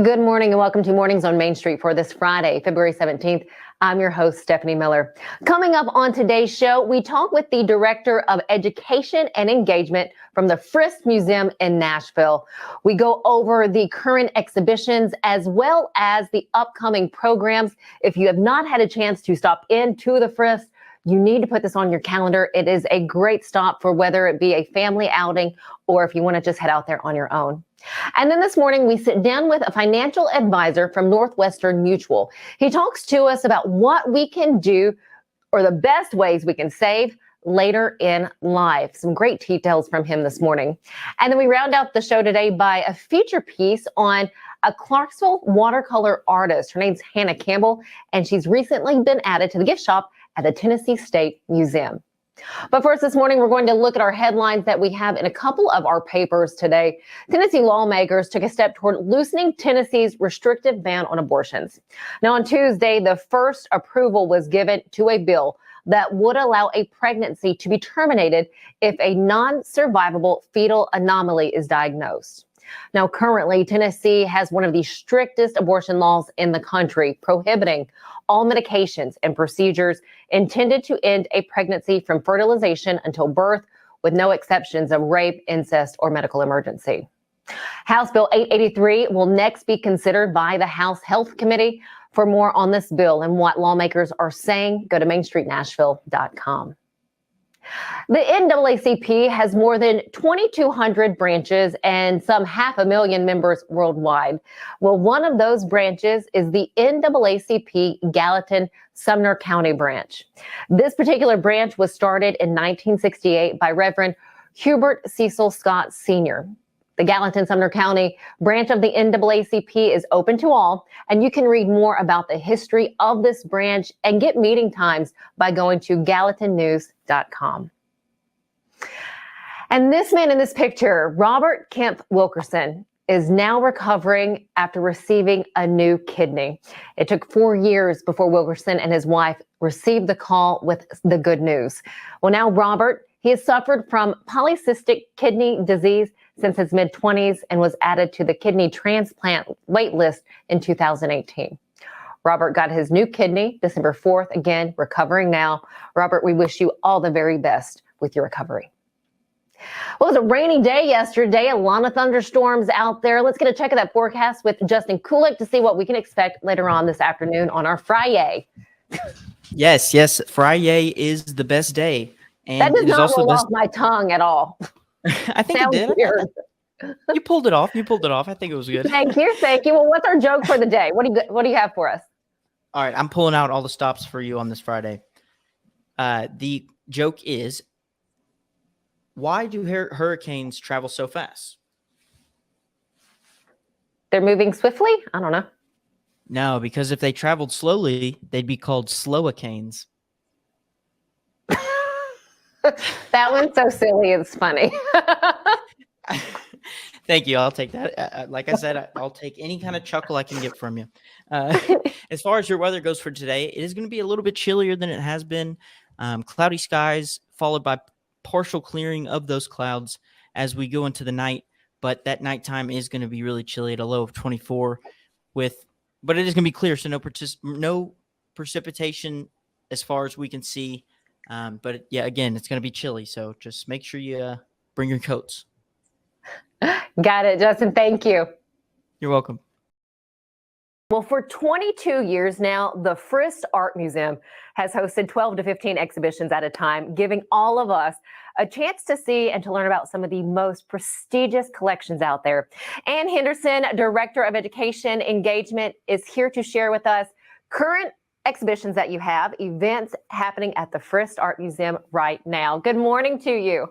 Good morning and welcome to Mornings on Main Street for this Friday, February 17th. I'm your host, Stephanie Miller. Coming up on today's show, we talk with the Director of Education and Engagement from the Frist Museum in Nashville. We go over the current exhibitions as well as the upcoming programs. If you have not had a chance to stop into the Frist, you need to put this on your calendar. It is a great stop for whether it be a family outing or if you want to just head out there on your own. And then this morning, we sit down with a financial advisor from Northwestern Mutual. He talks to us about what we can do or the best ways we can save later in life. Some great details from him this morning. And then we round out the show today by a feature piece on a Clarksville watercolor artist. Her name's Hannah Campbell, and she's recently been added to the gift shop at the Tennessee State Museum. But first this morning, we're going to look at our headlines that we have in a couple of our papers today. Tennessee lawmakers took a step toward loosening Tennessee's restrictive ban on abortions. Now, on Tuesday, the first approval was given to a bill that would allow a pregnancy to be terminated if a non-survivable fetal anomaly is diagnosed. Now, currently, Tennessee has one of the strictest abortion laws in the country, prohibiting all medications and procedures intended to end a pregnancy from fertilization until birth, with no exceptions of rape, incest, or medical emergency. House Bill 883 will next be considered by the House Health Committee. For more on this bill and what lawmakers are saying, go to mainstreetnashville.com. The NAACP has more than 2,200 branches and some 500,000 members worldwide. Well, one of those branches is the NAACP Gallatin Sumner County branch. This particular branch was started in 1968 by Reverend Hubert Cecil Scott Sr. The Gallatin Sumner County branch of the NAACP is open to all, and you can read more about the history of this branch and get meeting times by going to gallatinnews.com. And this man in this picture, Robert Kemp Wilkerson, is now recovering after receiving a new kidney. It took 4 years before Wilkerson and his wife received the call with the good news. Well, now Robert, he has suffered from polycystic kidney disease since his mid-20s and was added to the kidney transplant wait list in 2018. Robert got his new kidney December 4th, again, recovering now. Robert, we wish you all the very best with your recovery. Well, it was a rainy day yesterday, a lot of thunderstorms out there. Let's get a check of that forecast with Justin Kulik to see what we can expect later on this afternoon on our Friday. Yes, Friday is the best day. And that does not roll off my tongue at all. I think it did. You pulled it off. I think it was good. Thank you. Well, what's our joke for the day? What do you have for us? All right, I'm pulling out all the stops for you on this Friday. The joke is, why do hurricanes travel so fast? They're moving swiftly? I don't know. No, because if they traveled slowly, they'd be called slowacanes. That one's so silly, it's funny. Thank you. I'll take that. Like I said, I'll take any kind of chuckle I can get from you. As far as your weather goes for today, it is going to be a little bit chillier than it has been. Cloudy skies followed by partial clearing of those clouds as we go into the night. But that nighttime is going to be really chilly at a low of 24 but it is going to be clear. So no precipitation as far as we can see. But yeah, again, it's going to be chilly. So just make sure you bring your coats. Got it, Justin. Thank you. You're welcome. Well, for 22 years now, the Frist Art Museum has hosted 12 to 15 exhibitions at a time, giving all of us a chance to see and to learn about some of the most prestigious collections out there. Ann Henderson, Director of Education Engagement, is here to share with us current exhibitions that you have, events happening at the Frist Art Museum right now. Good morning to you.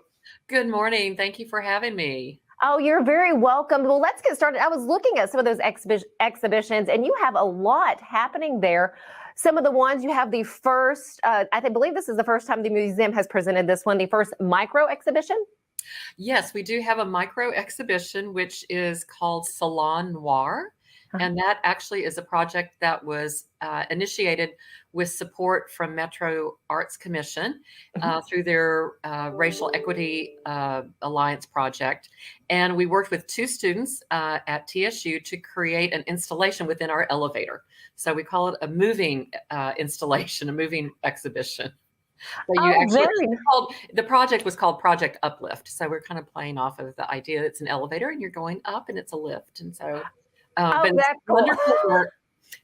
Good morning. Thank you for having me. Oh, you're very welcome. Well, let's get started. I was looking at some of those exhibitions, and you have a lot happening there. Some of the ones you have the first, I believe this is the first time the museum has presented this one, the first micro exhibition. Yes, we do have a micro exhibition, which is called Salon Noir. And that actually is a project that was initiated with support from Metro Arts Commission through their Racial Equity Alliance project. And we worked with 2 students at TSU to create an installation within our elevator. So we call it a moving installation, a moving exhibition. So you the project was called Project Uplift. So we're kind of playing off of the idea that it's an elevator and you're going up and it's a lift. And so, but it's that's cool. wonderful work.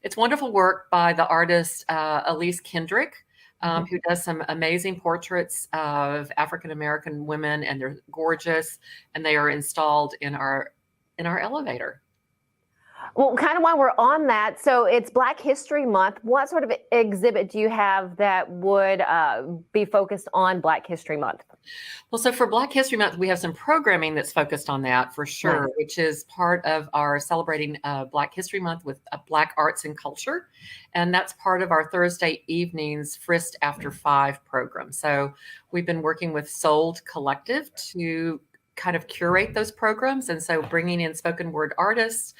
It's wonderful work by the artist Elise Kendrick, who does some amazing portraits of African-American women, and they're gorgeous, and they are installed in our elevator. Well, kind of while we're on that, so it's Black History Month. What sort of exhibit do you have that would be focused on Black History Month? Well, so for Black History Month, we have some programming that's focused on that for sure, Nice. which is part of our celebrating Black History Month with Black Arts and Culture. And that's part of our Thursday evenings Frist After 5 program. So we've been working with Sold Collective to kind of curate those programs. And so bringing in spoken word artists,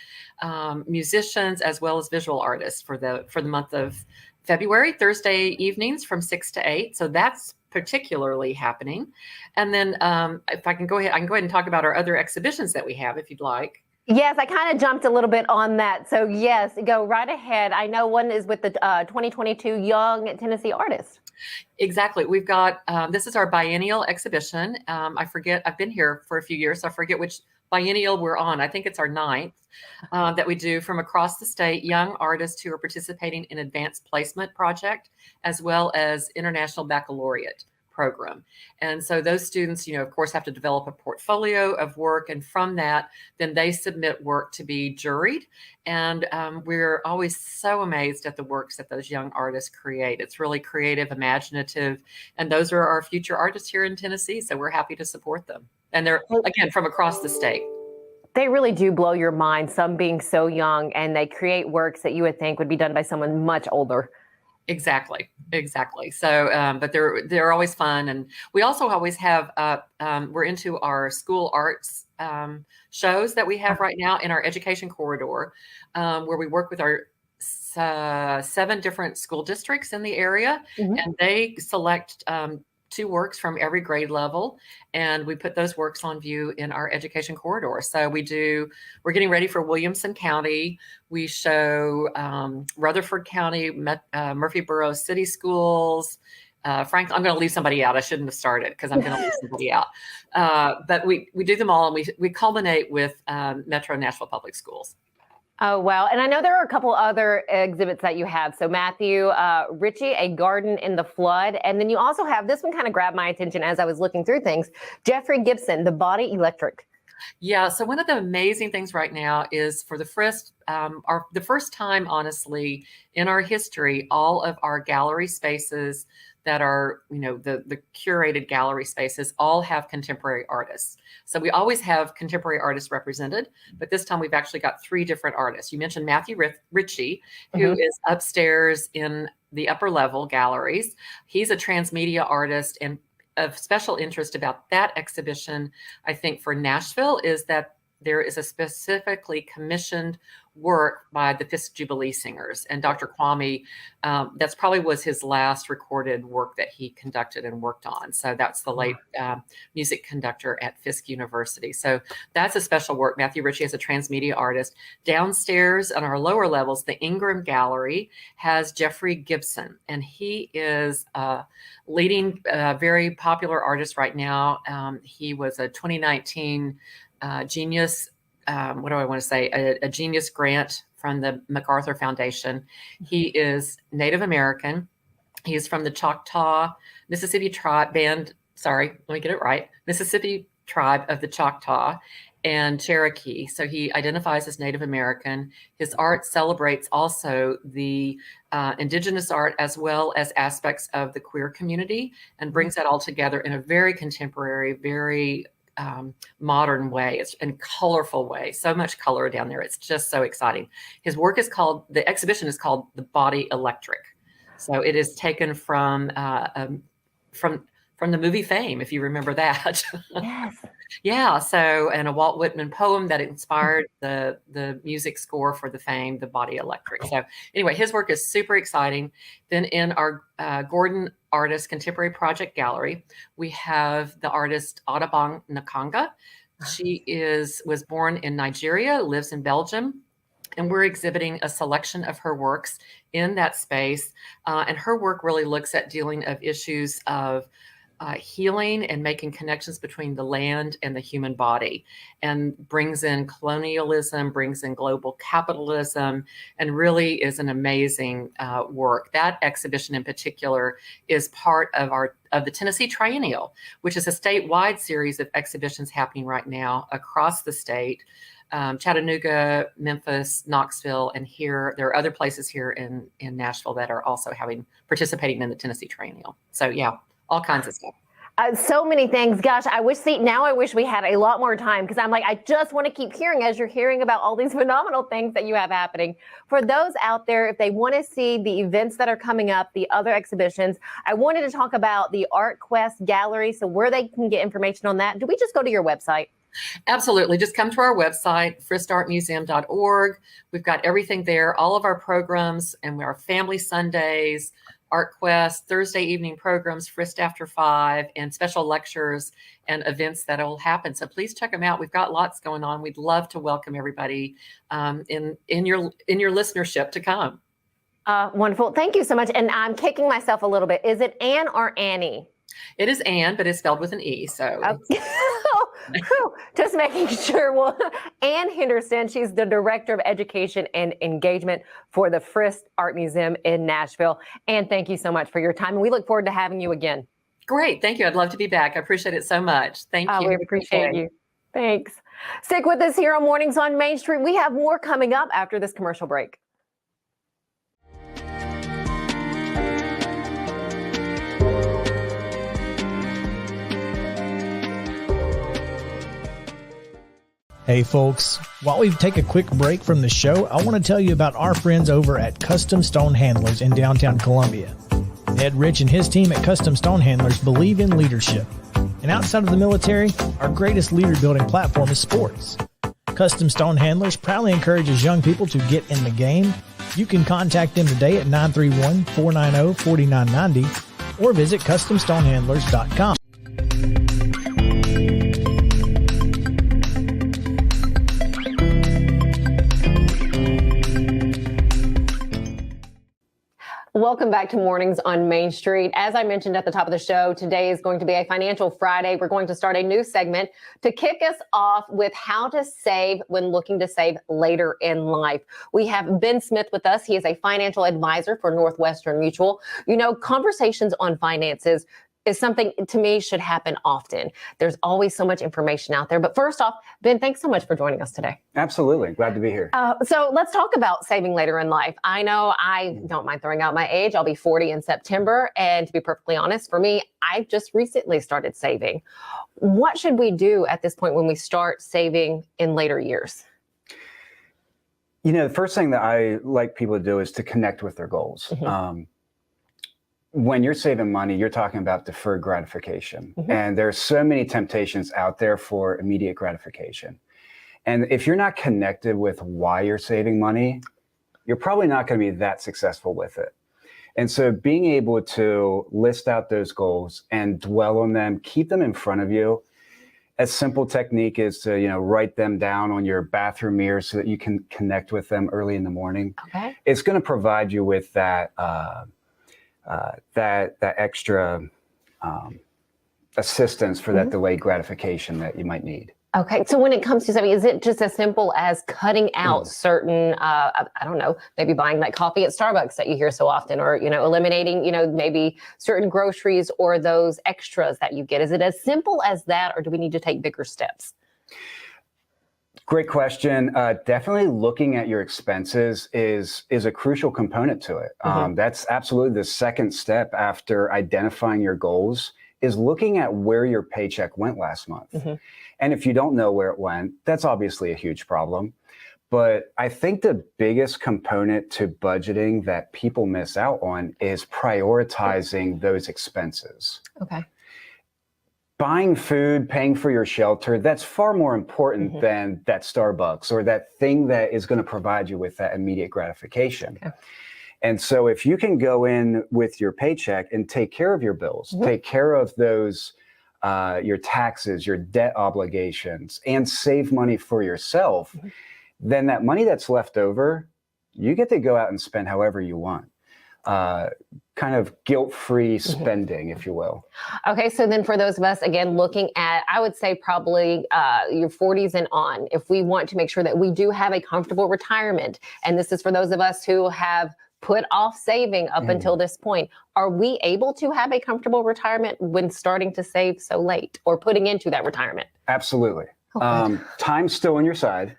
musicians, as well as visual artists for the month of February, Thursday evenings from 6 to 8. So that's particularly happening. And then if I can go ahead and talk about our other exhibitions that we have, if you'd like. Yes, I kind of jumped a little bit on that. So yes, go right ahead. I know one is with the 2022 Young Tennessee Artists. Exactly. We've got, this is our biennial exhibition. I forget, I've been here for a few years, so I forget which biennial we're on. I think it's our 9th that we do from across the state, young artists who are participating in advanced placement project, as well as international baccalaureate program. And so those students, of course, have to develop a portfolio of work. And from that, then they submit work to be juried. And we're always so amazed at the works that those young artists create. It's really creative, imaginative. And those are our future artists here in Tennessee. So we're happy to support them. And they're, again, from across the state. They really do blow your mind, some being so young, and they create works that you would think would be done by someone much older. Exactly. So, but they're always fun. And we also always have, we're into our school arts shows that we have right now in our education corridor, where we work with our 7 different school districts in the area, and they select 2 works from every grade level, and we put those works on view in our education corridor. So we're getting ready for Williamson County. We show Rutherford County, Murfreesboro City Schools. Frankly, I'm going to leave somebody out. I shouldn't have started because I'm going to leave somebody out. But we do them all, and we culminate with Metro Nashville Public Schools. Oh, wow. And I know there are a couple other exhibits that you have. So Matthew Ritchie, A Garden in the Flood. And then you also have, this one kind of grabbed my attention as I was looking through things, Jeffrey Gibson, The Body Electric. Yeah. So one of the amazing things right now is for the Frist, the first time, honestly, in our history, all of our gallery spaces that are, the curated gallery spaces all have contemporary artists. So we always have contemporary artists represented, but this time we've actually got 3 different artists. You mentioned Matthew Ritchie, who is upstairs in the upper level galleries. He's a transmedia artist, and of special interest about that exhibition, I think, for Nashville is that there is a specifically commissioned work by the Fisk Jubilee Singers, and Dr. Kwame, that's probably was his last recorded work that he conducted and worked on. So that's the late music conductor at Fisk University. So that's a special work. Matthew Ritchie is a transmedia artist. Downstairs on our lower levels, the Ingram Gallery has Jeffrey Gibson, and he is a leading, very popular artist right now. He was a 2019 Genius, what do I want to say? A Genius grant from the MacArthur Foundation. He is Native American. He is from the Choctaw, Mississippi tribe band. Sorry, let me get it right. Mississippi tribe of the Choctaw and Cherokee. So he identifies as Native American. His art celebrates also the indigenous art as well as aspects of the queer community, and brings that all together in a very contemporary, very modern way. It's in colorful way. So much color down there. It's just so exciting. His work is called, the exhibition is called The Body Electric. So it is taken from the movie Fame, if you remember that. Yes. Yeah, so and a Walt Whitman poem that inspired the music score for the famed The Body Electric. So anyway, his work is super exciting. Then in our Gordon Artist Contemporary Project Gallery, we have the artist Audubon Nakanga. She was born in Nigeria, lives in Belgium, and we're exhibiting a selection of her works in that space. And her work really looks at dealing of issues of healing and making connections between the land and the human body, and brings in colonialism, brings in global capitalism, and really is an amazing work. That exhibition in particular is part of the Tennessee Triennial, which is a statewide series of exhibitions happening right now across the state. Chattanooga, Memphis, Knoxville, and here there are other places here in Nashville that are also participating in the Tennessee Triennial. So yeah, all kinds of stuff. So many things. Gosh, I wish we had a lot more time, because I'm like, I just want to keep hearing as you're hearing about all these phenomenal things that you have happening. For those out there, if they want to see the events that are coming up, the other exhibitions, I wanted to talk about the Art Quest Gallery. So where they can get information on that. Do we just go to your website? Absolutely. Just come to our website, fristartmuseum.org. We've got everything there, all of our programs, and our family Sundays, Art Quest, Thursday evening programs, Frist After 5, and special lectures and events that will happen. So please check them out. We've got lots going on. We'd love to welcome everybody in your listenership to come. Wonderful. Thank you so much. And I'm kicking myself a little bit. Is it Ann or Annie? It is Ann, but it's spelled with an E. So just making sure. Well, Ann Henderson, she's the Director of Education and Engagement for the Frist Art Museum in Nashville. Ann, thank you so much for your time. And we look forward to having you again. Great. Thank you. I'd love to be back. I appreciate it so much. Thank you. We appreciate you. Thanks. Stick with us here on Mornings on Main Street. We have more coming up after this commercial break. Hey folks, while we take a quick break from the show, I want to tell you about our friends over at Custom Stone Handlers in downtown Columbia. Ed Rich and his team at Custom Stone Handlers believe in leadership. And outside of the military, our greatest leader building platform is sports. Custom Stone Handlers proudly encourages young people to get in the game. You can contact them today at 931-490-4990 or visit CustomStonehandlers.com. Welcome back to Mornings on Main Street. As I mentioned at the top of the show, today is going to be a Financial Friday. We're going to start a new segment to kick us off with how to save when looking to save later in life. We have Ben Smith with us. He is a financial advisor for Northwestern Mutual. You know, conversations on finances is something, to me, should happen often. There's always so much information out there. But first off, Ben, thanks so much for joining us today. Absolutely. Glad to be here. So let's talk about saving later in life. I know I don't mind throwing out my age. I'll be 40 in September. And to be perfectly honest, for me, I just recently started saving. What should we do at this point when we start saving in later years? You know, the first thing that I like people to do is to connect with their goals. Mm-hmm. When you're saving money, you're talking about deferred gratification. Mm-hmm. And there's so many temptations out there for immediate gratification. And if you're not connected with why you're saving money, you're probably not going to be that successful with it. And so being able to list out those goals and dwell on them, keep them in front of you. A simple technique is to, write them down on your bathroom mirror so that you can connect with them early in the morning. Okay. It's going to provide you with that extra assistance for that delayed gratification that you might need. Okay. So when it comes to saving, is it just as simple as cutting out certain, I don't know, maybe buying that coffee at Starbucks that you hear so often, or, eliminating, maybe certain groceries or those extras that you get? Is it as simple as that, or do we need to take bigger steps? Great question. Definitely looking at your expenses is a crucial component to it. That's absolutely the second step after identifying your goals, is looking at where your paycheck went last month. And if you don't know where it went, that's obviously a huge problem. But I think the biggest component to budgeting that people miss out on is prioritizing those expenses. Okay. buying food, paying for your shelter, that's far more important than that Starbucks or that thing that is going to provide you with that immediate gratification. Okay. And so if you can go in with your paycheck and take care of your bills, take care of those, your taxes, your debt obligations, and save money for yourself, then that money that's left over, you get to go out and spend however you want. Kind of guilt-free spending, if you will. Okay, so then for those of us, again, looking at, I would say probably your 40s and on, if we want to make sure that we do have a comfortable retirement, and this is for those of us who have put off saving up until this point, are we able to have a comfortable retirement when starting to save so late or putting into that retirement? Absolutely. Time's still on your side,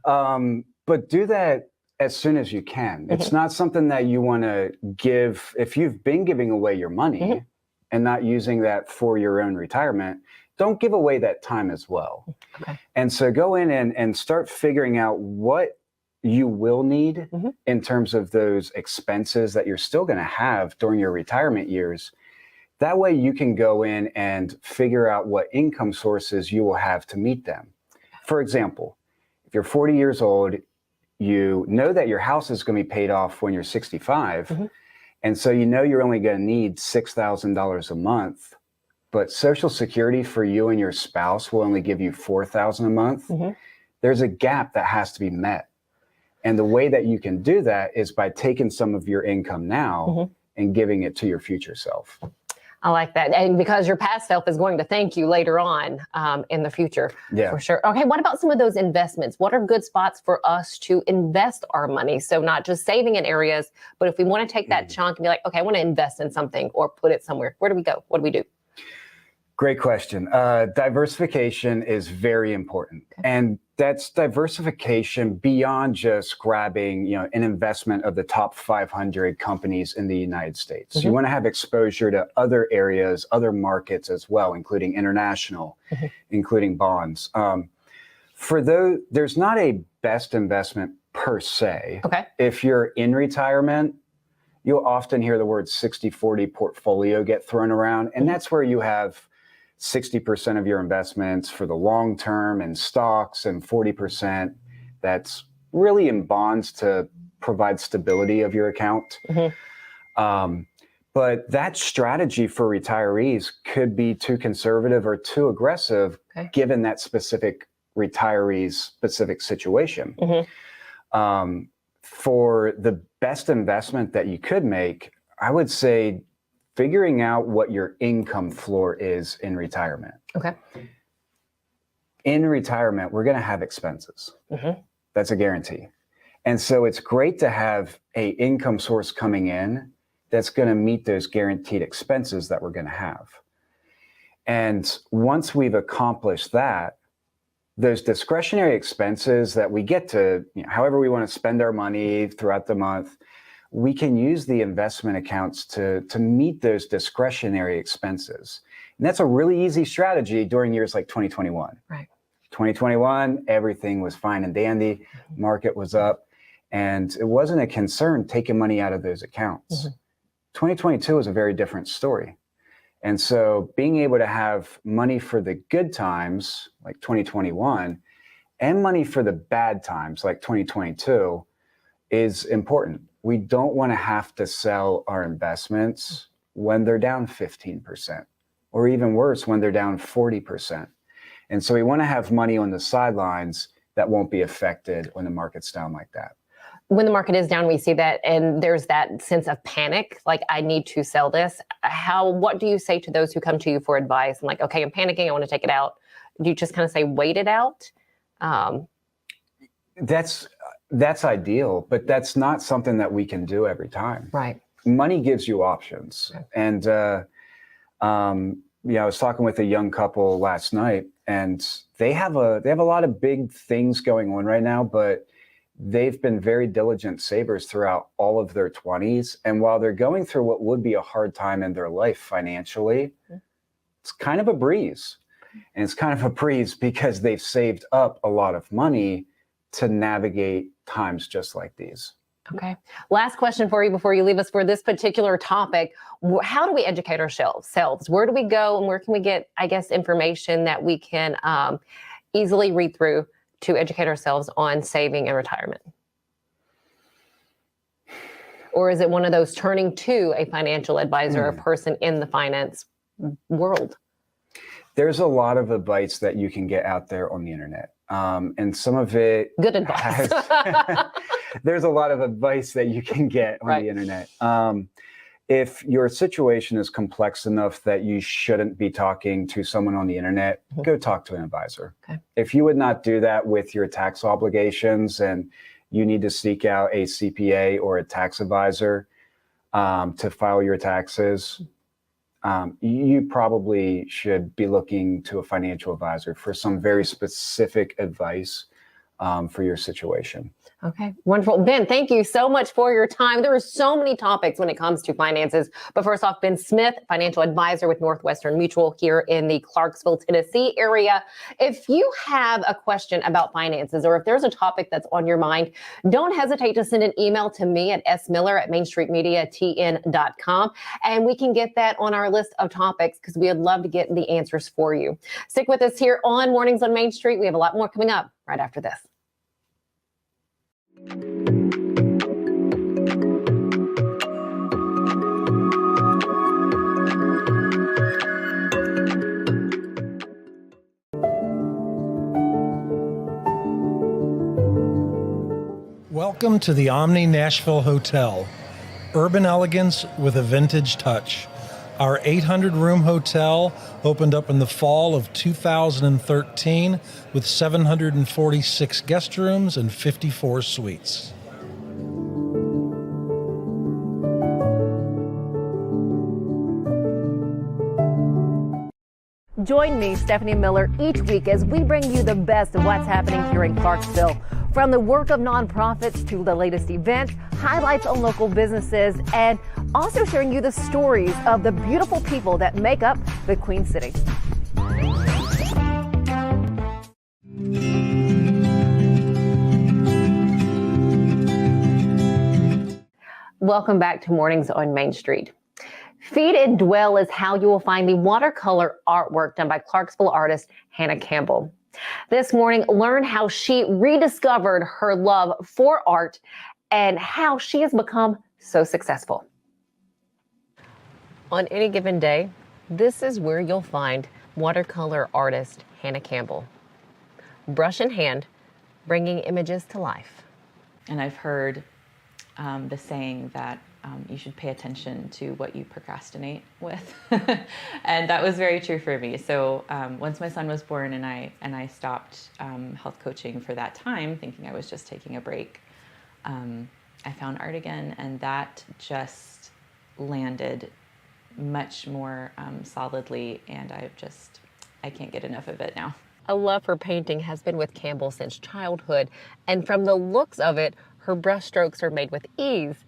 but do that as soon as you can. It's not something that you want to give. If you've been giving away your money and not using that for your own retirement, don't give away that time as well. Okay. And so go in and start figuring out what you will need in terms of those expenses that you're still going to have during your retirement years. That way you can go in and figure out what income sources you will have to meet them. For example, if you're 40 years old, you know that your house is going to be paid off when you're 65. And so you know you're only going to need $6,000 a month, but Social Security for you and your spouse will only give you $4,000 a month. There's a gap that has to be met. And the way that you can do that is by taking some of your income now and giving it to your future self. I like that. And because your past self is going to thank you later on in the future, for sure. Okay, what about some of those investments? What are good spots for us to invest our money? So not just saving in areas, but if we want to take that chunk and be like, okay, I want to invest in something or put it somewhere. Where do we go? What do we do? Great question. Diversification is very important. And that's diversification beyond just grabbing, an investment of the top 500 companies in the United States. You want to have exposure to other areas, other markets as well, including international, including bonds. For those, there's not a best investment per se. If you're in retirement, you'll often hear the word 60-40 portfolio get thrown around, and that's where you have 60% of your investments for the long term in stocks and 40% that's really in bonds to provide stability of your account. But that strategy for retirees could be too conservative or too aggressive given that specific retiree's specific situation. For the best investment that you could make, I would say figuring out what your income floor is in retirement. In retirement, we're going to have expenses. That's a guarantee. And so it's great to have an income source coming in that's going to meet those guaranteed expenses that we're going to have. And once we've accomplished that, those discretionary expenses that we get to, however we want to spend our money throughout the month, we can use the investment accounts to meet those discretionary expenses. And that's a really easy strategy during years like 2021. 2021, everything was fine and dandy. Market was up, and it wasn't a concern taking money out of those accounts. 2022 was a very different story. And so being able to have money for the good times, like 2021, and money for the bad times, like 2022, is important. We don't want to have to sell our investments when they're down 15%, or even worse, when they're down 40%. And so we want to have money on the sidelines that won't be affected when the market's down like that. When the market is down, we see that, and there's that sense of panic, like I need to sell this. What do you say to those who come to you for advice? I'm like, okay, I'm panicking, I want to take it out. Do you just kind of say, wait it out? That's ideal, but that's not something that we can do every time. Money gives you options. And, I was talking with a young couple last night, and they have a lot of big things going on right now, but they've been very diligent savers throughout all of their 20s. And while they're going through what would be a hard time in their life financially, it's kind of a breeze. And it's kind of a breeze because they've saved up a lot of money to navigate times just like these. Okay. Last question for you before you leave us for this particular topic. How do we educate ourselves? Where do we go and where can we get, I guess, information that we can easily read through to educate ourselves on saving and retirement? Or is it one of those turning to a financial advisor, a person in the finance world? There's a lot of advice that you can get out there on the internet. And some of it Good advice. There's a lot of advice that you can get on the internet. If your situation is complex enough that you shouldn't be talking to someone on the internet, go talk to an advisor. Okay. If you would not do that with your tax obligations and you need to seek out a CPA or a tax advisor to file your taxes, you probably should be looking to a financial advisor for some very specific advice for your situation. Okay, wonderful. Ben, thank you so much for your time. There are so many topics when it comes to finances. But first off, Ben Smith, financial advisor with Northwestern Mutual here in the Clarksville, Tennessee area. If you have a question about finances or if there's a topic that's on your mind, don't hesitate to send an email to me at smiller@mainstreetmediatn.com. And we can get that on our list of topics because we would love to get the answers for you. Stick with us here on Mornings on Main Street. We have a lot more coming up right after this. Welcome to the Omni Nashville Hotel. Urban elegance with a vintage touch. Our 800-room hotel opened up in the fall of 2013 with 746 guest rooms and 54 suites. Join me, Stephanie Miller, each week as we bring you the best of what's happening here in Clarksville. From the work of nonprofits to the latest events, highlights on local businesses, and also sharing you the stories of the beautiful people that make up the Queen City. Welcome back to Mornings on Main Street. Feed and Dwell is how you will find the watercolor artwork done by Clarksville artist Hannah Campbell. This morning, learn how she rediscovered her love for art and how she has become so successful. On any given day, this is where you'll find watercolor artist Hannah Campbell. Brush in hand, bringing images to life. And I've heard the saying that you should pay attention to what you procrastinate with. And that was very true for me. So once my son was born and I stopped health coaching for that time, thinking I was just taking a break, I found art again, and that just landed much more solidly, and I can't get enough of it now. A love for painting has been with Campbell since childhood, and from the looks of it, her brushstrokes are made with ease.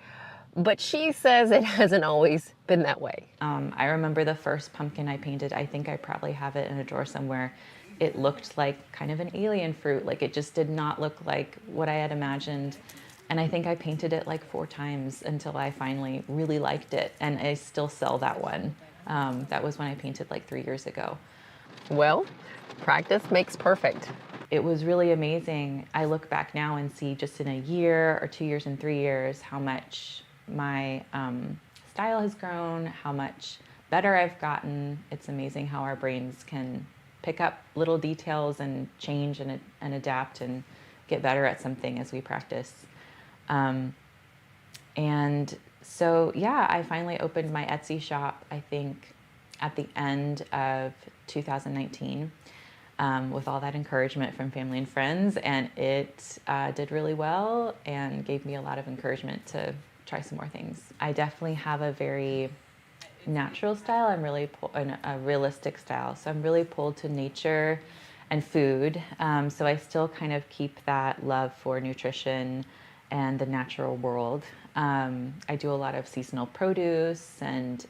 But she says it hasn't always been that way. I remember the first pumpkin I painted. I think I probably have it in a drawer somewhere. It looked like kind of an alien fruit. Like, it just did not look like what I had imagined. And I think I painted it like 4 times until I finally really liked it. And I still sell that one. That was when I painted like 3 years ago. Well, practice makes perfect. It was really amazing. I look back now and see just in a year or 2 years and 3 years how much my style has grown, how much better I've gotten. It's amazing how our brains can pick up little details and change and adapt and get better at something as we practice. And so, yeah, I finally opened my Etsy shop, I think, at the end of 2019. With all that encouragement from family and friends, and it did really well and gave me a lot of encouragement to try some more things. I definitely have a very natural style. I'm really a realistic style, so I'm really pulled to nature and food. So I still kind of keep that love for nutrition and the natural world. I do a lot of seasonal produce and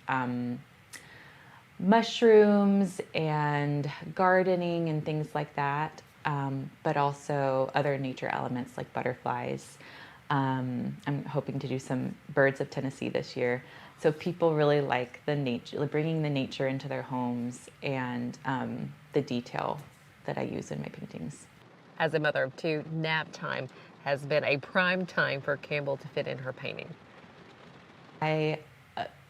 mushrooms and gardening and things like that, but also other nature elements like butterflies. I'm hoping to do some birds of Tennessee this year. So people really like the nature, bringing the nature into their homes, and the detail that I use in my paintings. As a mother of two, nap time has been a prime time for Campbell to fit in her painting. I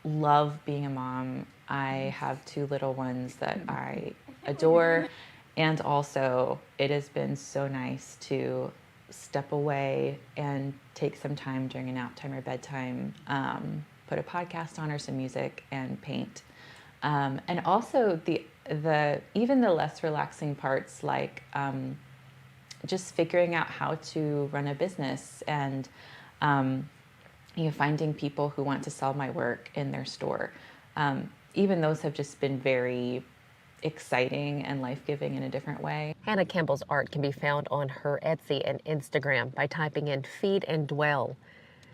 love being a mom. I have two little ones that I adore, and also it has been so nice to step away and take some time during a nap time or bedtime, put a podcast on or some music and paint. And also even the less relaxing parts, like just figuring out how to run a business, and finding people who want to sell my work in their store. Even those have just been very exciting and life-giving in a different way. Hannah Campbell's art can be found on her Etsy and Instagram by typing in Feed and Dwell.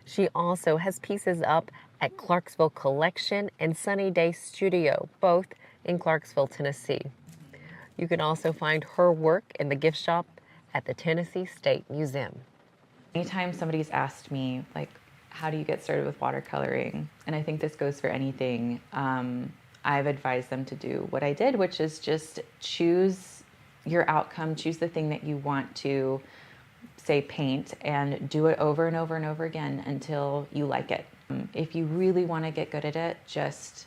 She also has pieces up at Clarksville Collection and Sunny Day Studio, both in Clarksville, Tennessee. You can also find her work in the gift shop at the Tennessee State Museum. Anytime somebody's asked me, like, how do you get started with watercoloring? And I think this goes for anything. I've advised them to do what I did, which is just choose your outcome, choose the thing that you want to, say, paint, and do it over and over and over again until you like it. If you really want to get good at it, just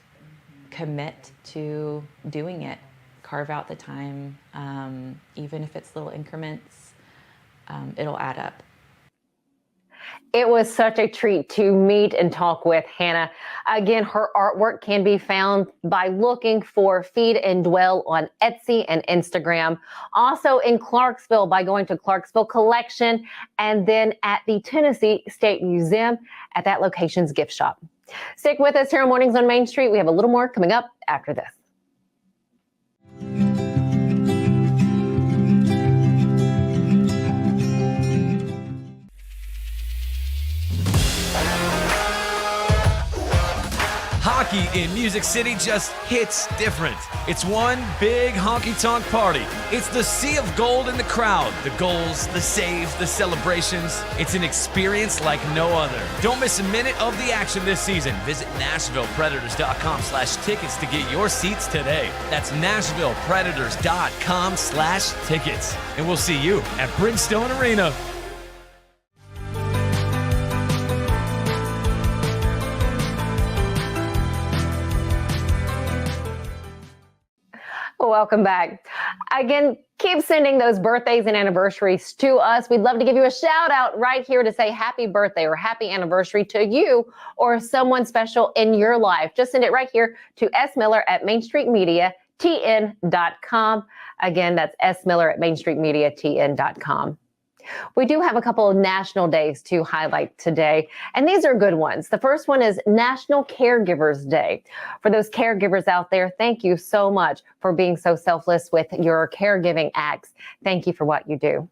commit to doing it. Carve out the time, even if it's little increments, it'll add up. It was such a treat to meet and talk with Hannah. Again, her artwork can be found by looking for Feed and Dwell on Etsy and Instagram. Also in Clarksville by going to Clarksville Collection, and then at the Tennessee State Museum at that location's gift shop. Stick with us here on Mornings on Main Street. We have a little more coming up after this. Hockey in Music City just hits different. It's one big honky-tonk party. It's the sea of gold in the crowd. The goals, the saves, the celebrations. It's an experience like no other. Don't miss a minute of the action this season. Visit NashvillePredators.com/tickets to get your seats today. That's NashvillePredators.com/tickets. And we'll see you at Bridgestone Arena. Welcome back. Again, keep sending those birthdays and anniversaries to us. We'd love to give you a shout out right here to say happy birthday or happy anniversary to you or someone special in your life. Just send it right here to smiller@mainstreetmediatn.com. Again, that's smiller@mainstreetmediatn.com. We do have a couple of national days to highlight today, and these are good ones. The first one is National Caregivers Day. For those caregivers out there, thank you so much for being so selfless with your caregiving acts. Thank you for what you do.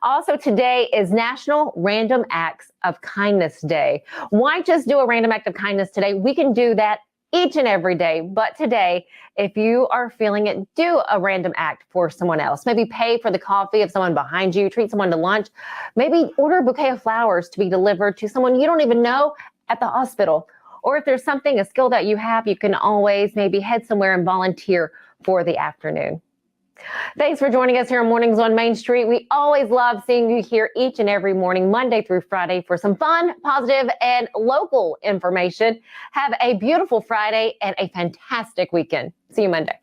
Also today is National Random Acts of Kindness Day. Why just do a random act of kindness today? We can do that each and every day. But today, if you are feeling it, do a random act for someone else. Maybe pay for the coffee of someone behind you, treat someone to lunch, maybe order a bouquet of flowers to be delivered to someone you don't even know at the hospital. Or if there's something, a skill that you have, you can always maybe head somewhere and volunteer for the afternoon. Thanks for joining us here on Mornings on Main Street. We always love seeing you here each and every morning, Monday through Friday, for some fun, positive, and local information. Have a beautiful Friday and a fantastic weekend. See you Monday.